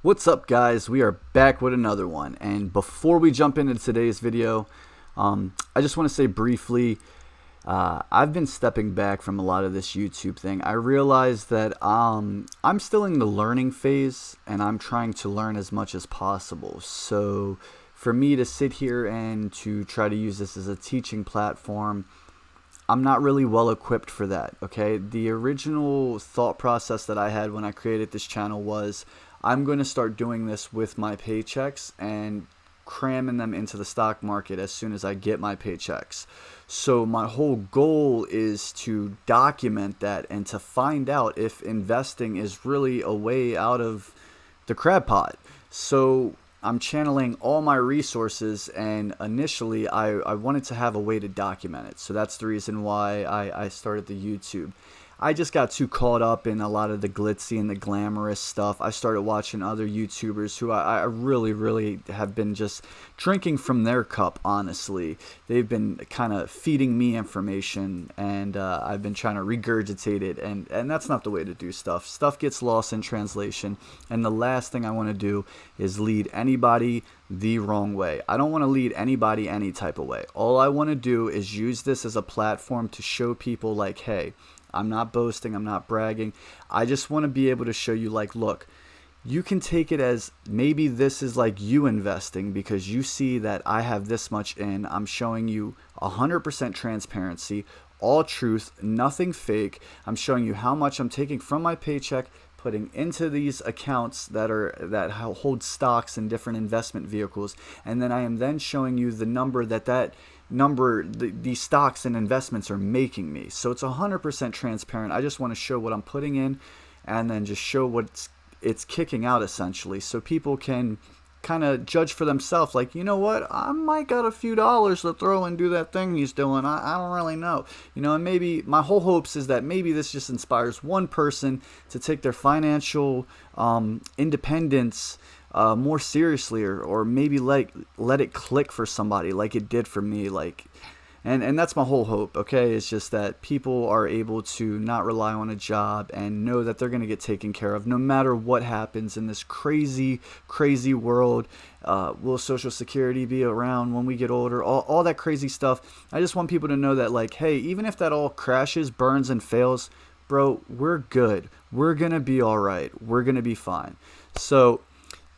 What's up, guys? We are back with another one, and before we jump into today's video, I just want to say briefly, I've been stepping back from a lot of this YouTube thing. I realize that I'm still in the learning phase, and I'm trying to learn as much as possible. So for me to sit here and to try to use this as a teaching platform, I'm not really well equipped for that, okay? The original thought process that I had when I created this channel was, I'm going to start doing this with my paychecks and cramming them into the stock market as soon as I get my paychecks. So my whole goal is to document that and to find out if investing is really a way out of the crab pot. So I'm channeling all my resources, and initially I wanted to have a way to document it. So that's the reason why I started the YouTube. I just got too caught up in a lot of the glitzy and the glamorous stuff. I started watching other YouTubers who I really have been just drinking from their cup, honestly. They've been kind of feeding me information, and I've been trying to regurgitate it, and that's not the way to do stuff. Stuff gets lost in translation, and the last thing I want to do is lead anybody the wrong way. I don't want to lead anybody any type of way. All I want to do is use this as a platform to show people, like, hey, I'm not boasting, I'm not bragging. I just want to be able to show you, like, look, you can take it as maybe this is like you investing because you see that I have this much in. I'm showing you 100% transparency, all truth, nothing fake. I'm showing you how much I'm taking from my paycheck, putting into these accounts that hold stocks and different investment vehicles, and then I am then showing you the number these stocks and investments are making me. So it's 100% transparent. I just want to show what I'm putting in and then just show what it's kicking out, essentially, so people can kind of judge for themselves, like, you know what, I might got a few dollars to throw and do that thing he's doing. I don't really know, and maybe my whole hopes is that maybe this just inspires one person to take their financial independence more seriously, or maybe let it click for somebody like it did for me, and that's my whole hope, okay? It's just that people are able to not rely on a job and know that they're going to get taken care of no matter what happens in this crazy world. Will Social Security be around when we get older? All that crazy stuff. I just want people to know that, like, hey, even if that all crashes, burns, and fails, bro, we're good. We're going to be all right. We're going to be fine. So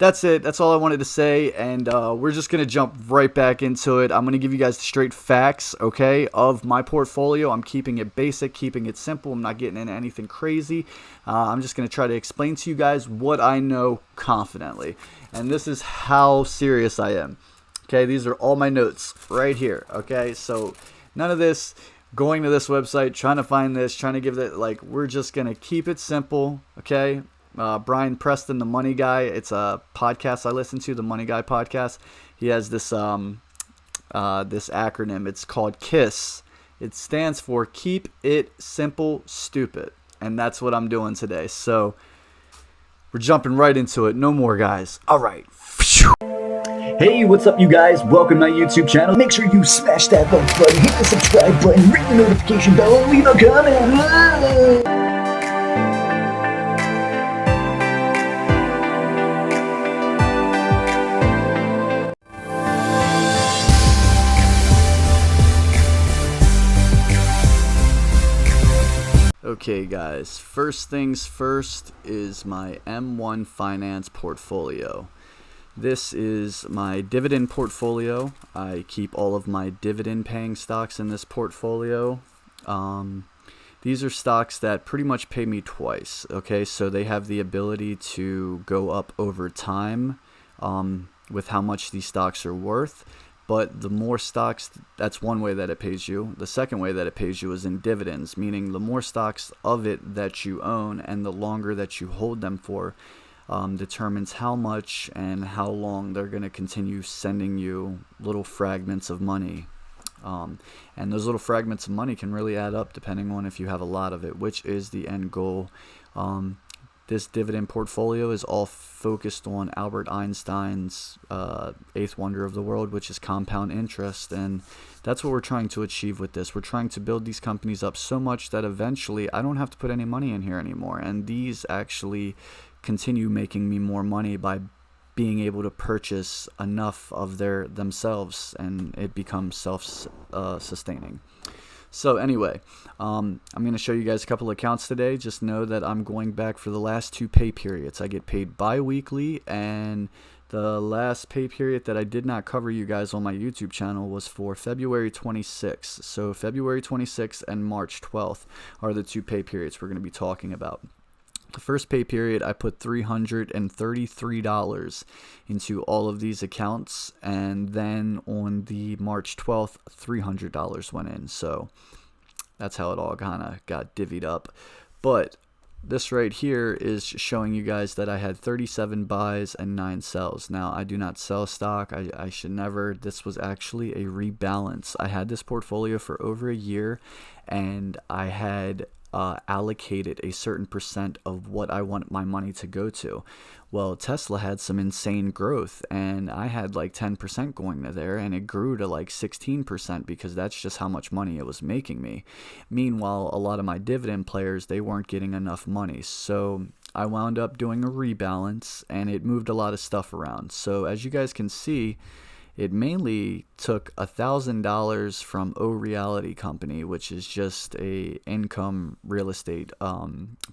that's it. That's all I wanted to say, and we're just going to jump right back into it. I'm going to give you guys the straight facts, okay, of my portfolio. I'm keeping it basic, keeping it simple. I'm not getting into anything crazy. I'm just going to try to explain to you guys what I know confidently, and this is how serious I am, okay? These are all my notes right here, okay? So none of this going to this website, trying to find this, trying to give that, like, we're just going to keep it simple, okay? Brian Preston, the Money Guy, it's a podcast I listen to, the Money Guy podcast. He has this this acronym. It's called K.I.S.S. It stands for Keep It Simple Stupid, and that's what I'm doing today. So we're jumping right into it. No more, guys. All right. Hey, what's up, you guys? Welcome to my YouTube channel. Make sure you smash that like button, hit the subscribe button, ring the notification bell, and leave a comment. Okay, guys, first things first is my M1 Finance portfolio. This is my dividend portfolio. I keep all of my dividend paying stocks in this portfolio. These are stocks that pretty much pay me twice, okay? So they have the ability to go up over time with how much these stocks are worth. But the more stocks, that's one way that it pays you. The second way that it pays you is in dividends, meaning the more stocks of it that you own and the longer that you hold them for determines how much and how long they're going to continue sending you little fragments of money. And those little fragments of money can really add up depending on if you have a lot of it, which is the end goal. This dividend portfolio is all focused on Albert Einstein's eighth wonder of the world, which is compound interest, and that's what we're trying to achieve with this. We're trying to build these companies up so much that eventually I don't have to put any money in here anymore, and these actually continue making me more money by being able to purchase enough of themselves, and it becomes self-sustaining. So anyway, I'm going to show you guys a couple accounts today. Just know that I'm going back for the last 2 pay periods. I get paid bi-weekly, and the last pay period that I did not cover you guys on my YouTube channel was for February 26th. So February 26th and March 12th are the 2 pay periods we're going to be talking about. The first pay period, I put $333 into all of these accounts, and then on the March 12th, $300 went in. So that's how it all kind of got divvied up. But this right here is showing you guys that I had 37 buys and 9 sells. Now, I do not sell stock. I should never. This was actually a rebalance. I had this portfolio for over a year, and I had allocated a certain percent of what I want my money to go to. Well, Tesla had some insane growth, and I had like 10% going to there, and it grew to like 16% because that's just how much money it was making me. Meanwhile, a lot of my dividend players, they weren't getting enough money. So I wound up doing a rebalance, and it moved a lot of stuff around. So as you guys can see, it mainly took $1,000 from O Reality Company, which is just a income real estate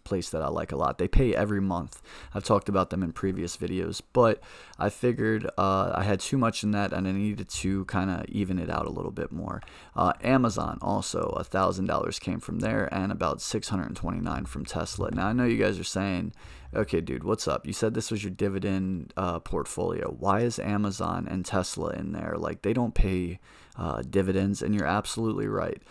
place that I like a lot. They pay every month. I've talked about them in previous videos, but I figured I had too much in that, and I needed to kind of even it out a little bit more. Amazon also, $1,000 came from there, and about $629 from Tesla. Now I know you guys are saying, okay, dude, what's up? You said this was your dividend portfolio. Why is Amazon and Tesla in there? Like, they don't pay dividends, and you're absolutely right.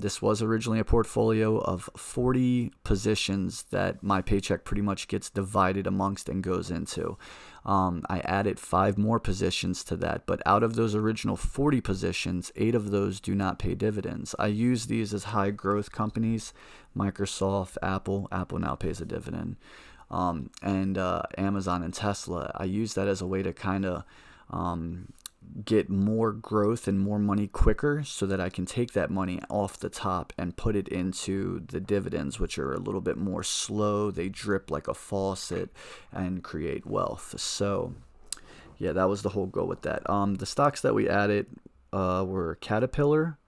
This was originally a portfolio of 40 positions that my paycheck pretty much gets divided amongst and goes into. I added 5 more positions to that, but out of those original 40 positions, 8 of those do not pay dividends. I use these as high growth companies: Microsoft, Apple. Apple now pays a dividend. And Amazon and Tesla. I use that as a way to kind of get more growth and more money quicker, so that I can take that money off the top and put it into the dividends, which are a little bit more slow. They drip like a faucet and create wealth. So yeah, that was the whole goal with that. The stocks that we added were Caterpillar.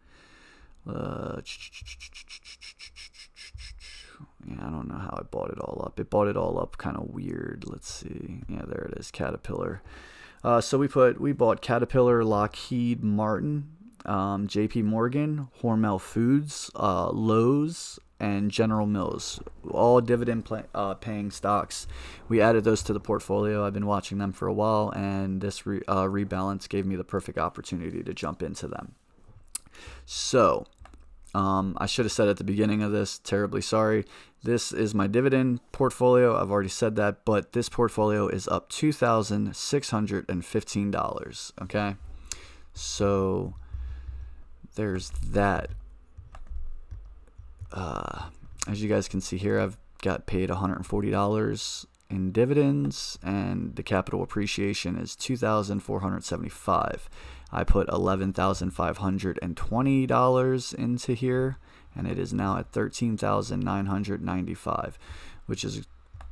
Yeah, I don't know how I bought it all up. It bought it all up kind of weird. Let's see. Yeah, there it is, Caterpillar. So we bought Caterpillar, Lockheed Martin, JP Morgan, Hormel Foods, Lowe's, and General Mills, all dividend paying stocks. We added those to the portfolio. I've been watching them for a while, and this rebalance gave me the perfect opportunity to jump into them. So I should have said at the beginning of this, terribly sorry. This is my dividend portfolio. I've already said that, but this portfolio is up $2,615. Okay, so there's that. As you guys can see here, I've got paid $140 in dividends, and the capital appreciation is $2,475. I put $11,520 into here, and it is now at $13,995, which is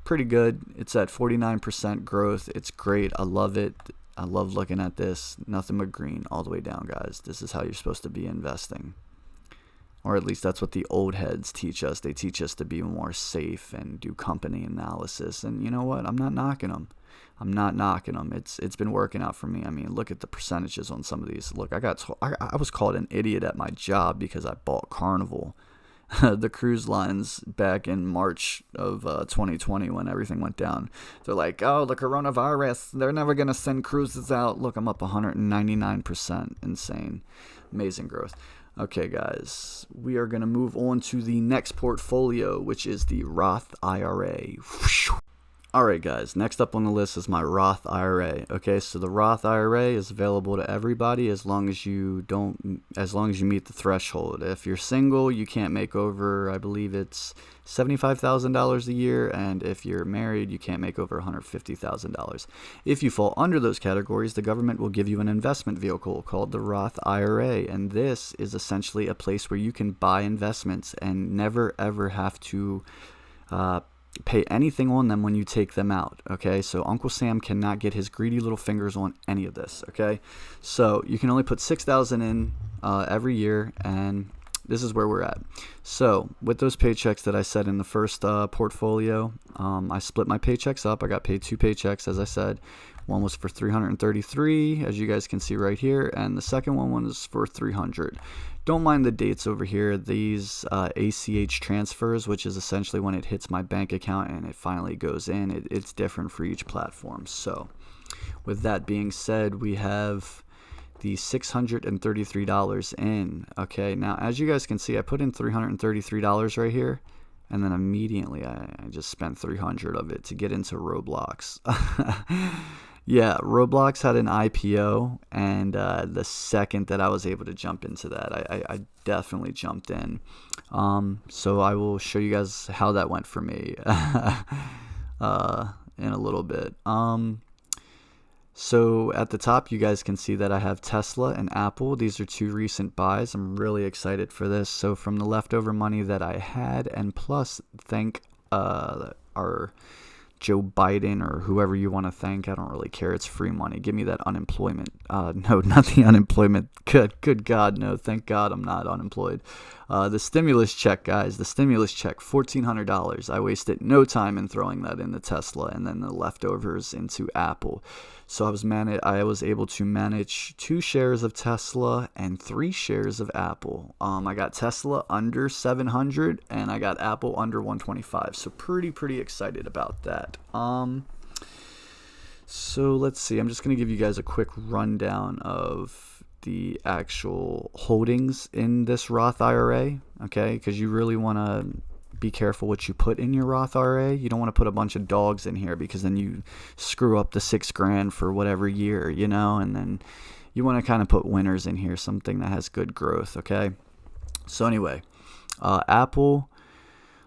pretty good. It's at 49% growth. It's great. I love it. I love looking at this. Nothing but green all the way down, guys. This is how you're supposed to be investing. Or at least that's what the old heads teach us. They teach us to be more safe and do company analysis. And you know what? I'm not knocking them. I'm not knocking them. It's been working out for me. I mean, look at the percentages on some of these. Look, I was called an idiot at my job because I bought Carnival, the cruise lines, back in March of 2020 when everything went down. They're like, oh, the coronavirus, they're never going to send cruises out. Look, I'm up 199%. Insane. Amazing growth. Okay, guys, we are going to move on to the next portfolio, which is the Roth IRA. Alright guys, next up on the list is my Roth IRA. Okay, so the Roth IRA is available to everybody as long as you meet the threshold. If you're single, you can't make over, I believe it's $75,000 a year, and if you're married, you can't make over $150,000. If you fall under those categories, the government will give you an investment vehicle called the Roth IRA, and this is essentially a place where you can buy investments and never ever have to pay anything on them when you take them out, okay? So Uncle Sam cannot get his greedy little fingers on any of this, okay? So you can only put $6,000 in every year, and this is where we're at. So with those paychecks that I said in the first portfolio, I split my paychecks up. I got paid 2 paychecks, as I said. One was for $333, as you guys can see right here, and the second one was for $300. Don't mind the dates over here. These ACH transfers, which is essentially when it hits my bank account and it finally goes in. It's different for each platform. So with that being said, we have the $633 in. Okay, now as you guys can see, I put in $333 right here, and then immediately I just spent $300 of it to get into Roblox. Yeah, Roblox had an IPO, and the second that I was able to jump into that, I definitely jumped in. So I will show you guys how that went for me in a little bit. So at the top, you guys can see that I have Tesla and Apple. These are 2 recent buys. I'm really excited for this. So from the leftover money that I had, and plus thank our Joe Biden or whoever you want to thank. I don't really care. It's free money. Give me that unemployment. No, not the unemployment. Good God, no. Thank God I'm not unemployed. The stimulus check, guys. The stimulus check, $1,400. I wasted no time in throwing that into Tesla, and then the leftovers into Apple. So I was able to manage 2 shares of Tesla and 3 shares of Apple. I got Tesla under 700, and I got Apple under 125. So pretty excited about that. So let's see. I'm just going to give you guys a quick rundown of the actual holdings in this Roth IRA, okay? Because you really want to be careful what you put in your Roth IRA. You don't want to put a bunch of dogs in here, because then you screw up the $6,000 for whatever year, you know, and then you want to kind of put winners in here, something that has good growth, okay? So anyway, Apple,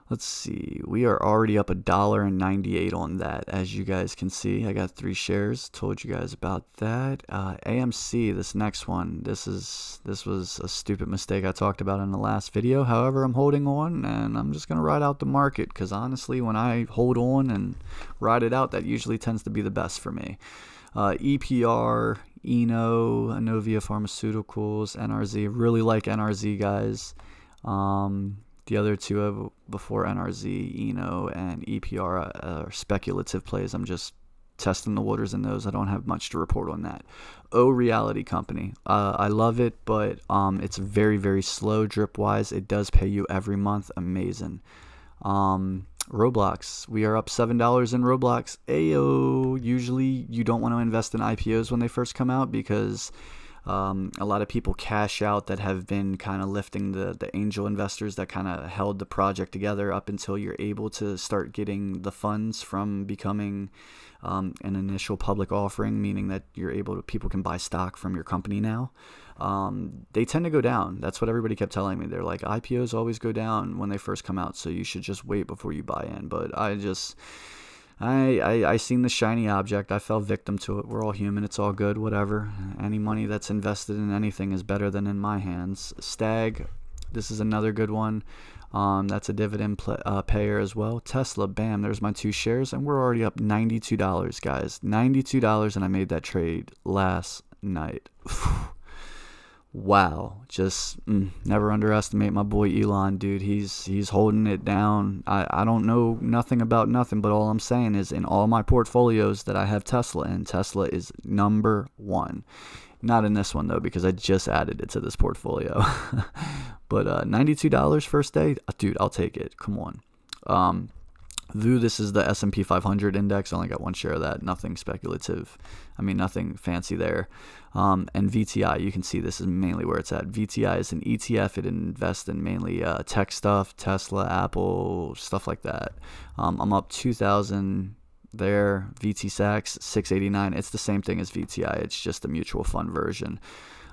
let's see, we are already up $1.98 on that. As you guys can see, I got 3 shares. Told you guys about that. AMC, this next one, this was a stupid mistake I talked about in the last video. However, I'm holding on, and I'm just gonna ride out the market, because honestly, when I hold on and ride it out, that usually tends to be the best for me. EPR, Eno, Inovia Pharmaceuticals, NRZ. Really like NRZ, guys. The other 2 before NRZ, Eno, and EPR are speculative plays. I'm just testing the waters in those. I don't have much to report on that. Reality company. I love it, but it's very slow drip-wise. It does pay you every month. Amazing. Roblox. We are up $7 in Roblox. Ayo. Usually you don't want to invest in IPOs when they first come out, because a lot of people cash out that have been kind of lifting the angel investors that kind of held the project together up until you're able to start getting the funds from becoming an initial public offering, meaning that people can buy stock from your company now. They tend to go down. That's what everybody kept telling me. They're like, IPOs always go down when they first come out, so you should just wait before you buy in. But I seen the shiny object. I fell victim to it. We're all human. It's all good. Whatever. Any money that's invested in anything is better than in my hands. Stag. This is another good one. That's a dividend payer as well. Tesla. Bam. There's my 2 shares. And we're already up $92, guys. $92, and I made that trade last night. Wow, just never underestimate my boy Elon, dude. He's holding it down. I don't know nothing about nothing, but all I'm saying is in all my portfolios that I have Tesla in, Tesla is number 1. Not in this one, though, because I just added it to this portfolio. But $92 first day, dude, I'll take it. Come on. View, this is the S&P 500 index. I only got 1 share of that. Nothing speculative. I mean, nothing fancy there. And VTI, you can see this is mainly where it's at. VTI is an ETF. It invests in mainly tech stuff, Tesla, Apple, stuff like that. I'm up 2,000 there. VT-SAX, 689. It's the same thing as VTI. It's just a mutual fund version.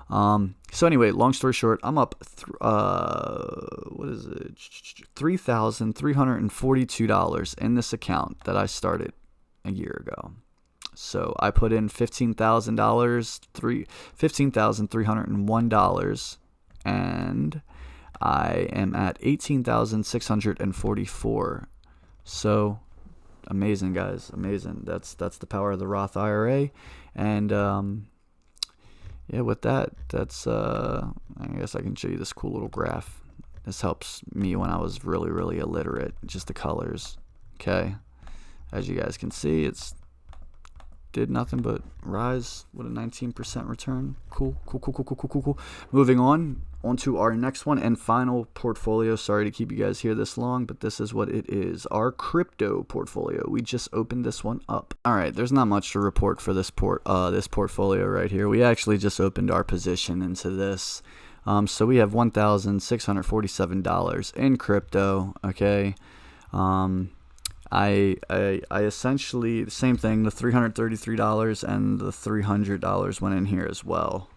So anyway, long story short, I'm up, $3,342 in this account that I started a year ago. So I put in $15,301, and I am at $18,644. So amazing, guys, amazing. That's the power of the Roth IRA. And yeah, with that, that's I guess I can show you this cool little graph. This helps me when I was really illiterate, just the colors. Okay, as you guys can see, it's did nothing but rise with a 19% return. Cool. Moving on to our next one and final portfolio. Sorry to keep you guys here this long, but this is what it is. Our crypto portfolio. We just opened this one up. All right, there's not much to report for this portfolio right here. We actually just opened our position into this. So we have $1,647 in crypto. Okay. I essentially, the same thing, the $333 and the $300 went in here as well.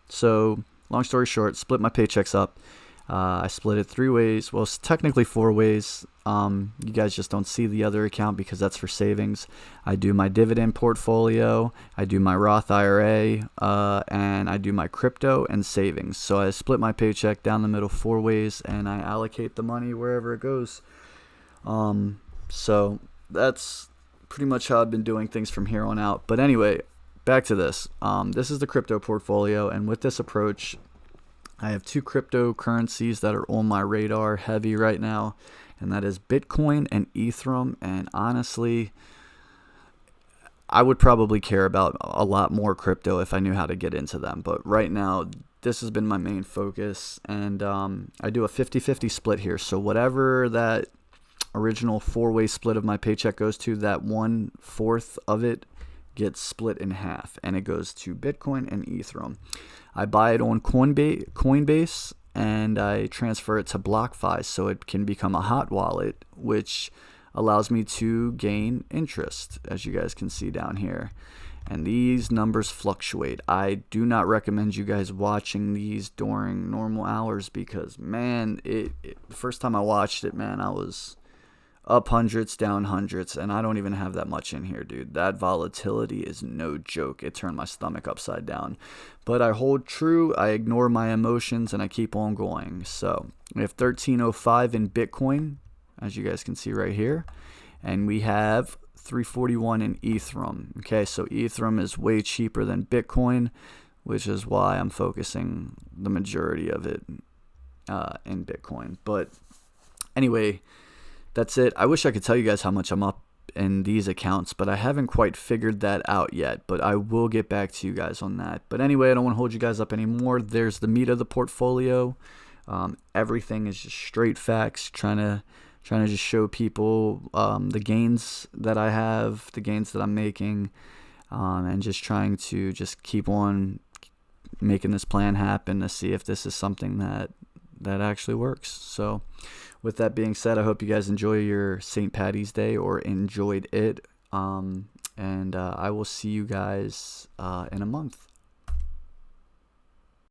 So long story short, split my paychecks up. I split it 3 ways. Well, it's technically 4 ways. You guys just don't see the other account because that's for savings. I do my dividend portfolio, I do my Roth IRA, and I do my crypto and savings. So I split my paycheck down the middle 4 ways, and I allocate the money wherever it goes. So that's pretty much how I've been doing things from here on out. But anyway, back to this. This is the crypto portfolio, and with this approach, I have 2 cryptocurrencies that are on my radar heavy right now, and that is Bitcoin and Ethereum. And honestly, I would probably care about a lot more crypto if I knew how to get into them. But right now, this has been my main focus, and I do a 50-50 split here. So whatever that original 4-way split of my paycheck goes to, that 1/4 of it gets split in half, and it goes to Bitcoin and Ethereum. I buy it on Coinbase, and I transfer it to BlockFi so it can become a hot wallet, which allows me to gain interest, as you guys can see down here. And these numbers fluctuate. I do not recommend you guys watching these during normal hours because, man, the first time I watched it, man, I was up hundreds, down hundreds, and I don't even have that much in here, dude. That volatility is no joke. It turned my stomach upside down. But I hold true, I ignore my emotions, and I keep on going. So we have 1305 in Bitcoin, as you guys can see right here, and we have 341 in Ethereum. Okay, so Ethereum is way cheaper than Bitcoin, which is why I'm focusing the majority of it in Bitcoin. But anyway, that's it. I wish I could tell you guys how much I'm up in these accounts, but I haven't quite figured that out yet. But I will get back to you guys on that. But anyway, I don't want to hold you guys up anymore. There's the meat of the portfolio. Everything is just straight facts, trying to just show people the gains that I have, the gains that I'm making, and just trying to just keep on making this plan happen to see if this is something that actually works. So with that being said, I hope you guys enjoy your St. Paddy's Day or enjoyed it. And I will see you guys in a month.